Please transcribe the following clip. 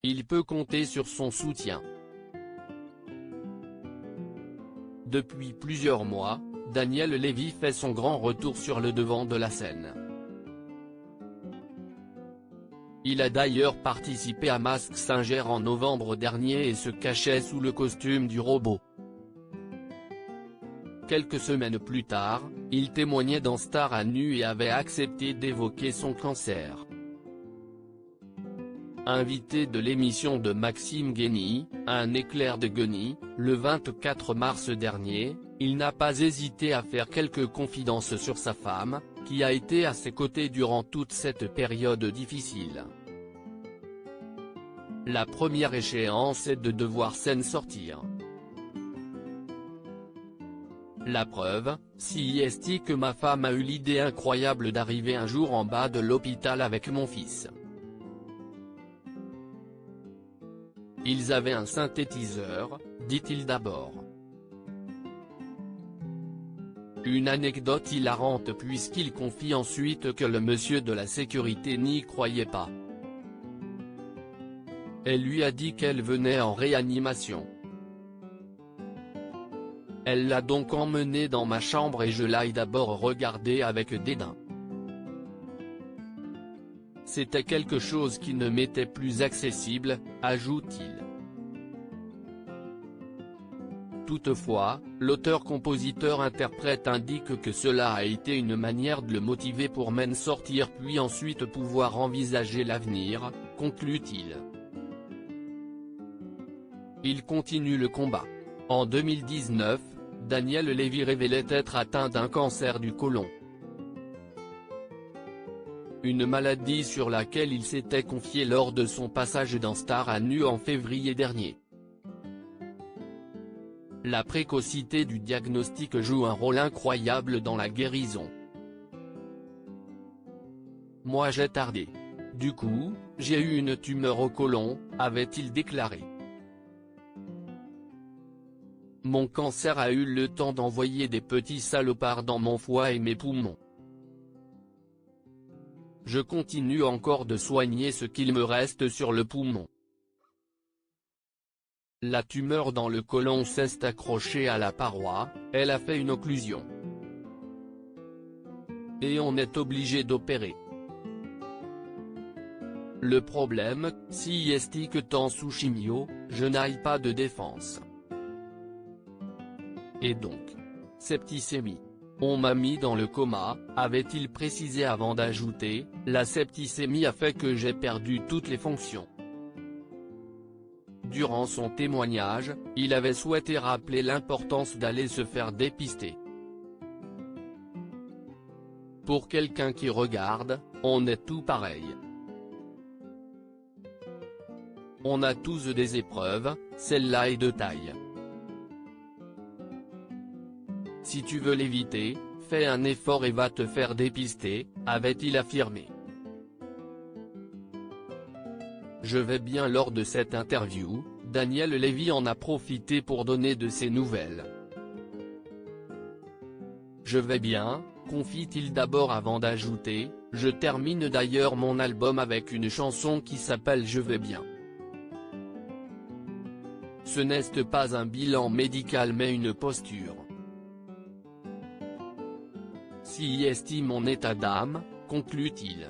Il peut compter sur son soutien. Depuis plusieurs mois, Daniel Lévy fait son grand retour sur le devant de la scène. Il a d'ailleurs participé à Masked Singer en novembre dernier et se cachait sous le costume du robot. Quelques semaines plus tard, il témoignait dans Star à nu et avait accepté d'évoquer son cancer. Invité de l'émission de Maxime Guény, Un éclair de Guény, le 24 mars dernier, il n'a pas hésité à faire quelques confidences sur sa femme, qui a été à ses côtés durant toute cette période difficile. La première échéance est de devoir s'en sortir. La preuve, si est que ma femme a eu l'idée incroyable d'arriver un jour en bas de l'hôpital avec mon fils. Ils avaient un synthétiseur, dit-il d'abord. Une anecdote hilarante puisqu'il confie ensuite que le monsieur de la sécurité n'y croyait pas. Elle lui a dit qu'elle venait en réanimation. Elle l'a donc emmené dans ma chambre et je l'ai d'abord regardé avec dédain. C'était quelque chose qui ne m'était plus accessible, ajoute-t-il. Toutefois, l'auteur-compositeur-interprète indique que cela a été une manière de le motiver pour m'en sortir puis ensuite pouvoir envisager l'avenir, conclut-il. Il continue le combat. En 2019, Daniel Lévy révélait être atteint d'un cancer du côlon. Une maladie sur laquelle il s'était confié lors de son passage dans Star à nu en février dernier. La précocité du diagnostic joue un rôle incroyable dans la guérison. Moi j'ai tardé. Du coup, j'ai eu une tumeur au côlon, avait-il déclaré. Mon cancer a eu le temps d'envoyer des petits salopards dans mon foie et mes poumons. Je continue encore de soigner ce qu'il me reste sur le poumon. La tumeur dans le côlon s'est accrochée à la paroi, elle a fait une occlusion. Et on est obligé d'opérer. Le problème, si est que tant sous chimio, je n'aille pas de défense. Et donc, septicémie. On m'a mis dans le coma, avait-il précisé avant d'ajouter, la septicémie a fait que j'ai perdu toutes les fonctions. Durant son témoignage, il avait souhaité rappeler l'importance d'aller se faire dépister. Pour quelqu'un qui regarde, on est tout pareil. On a tous des épreuves, celle-là est de taille. Si tu veux l'éviter, fais un effort et va te faire dépister, avait-il affirmé. Je vais bien. Lors de cette interview, Daniel Lévy en a profité pour donner de ses nouvelles. Je vais bien, confie-t-il d'abord avant d'ajouter, je termine d'ailleurs mon album avec une chanson qui s'appelle Je vais bien. Ce n'est pas un bilan médical mais une posture. Si estime mon état d'âme, conclut-il.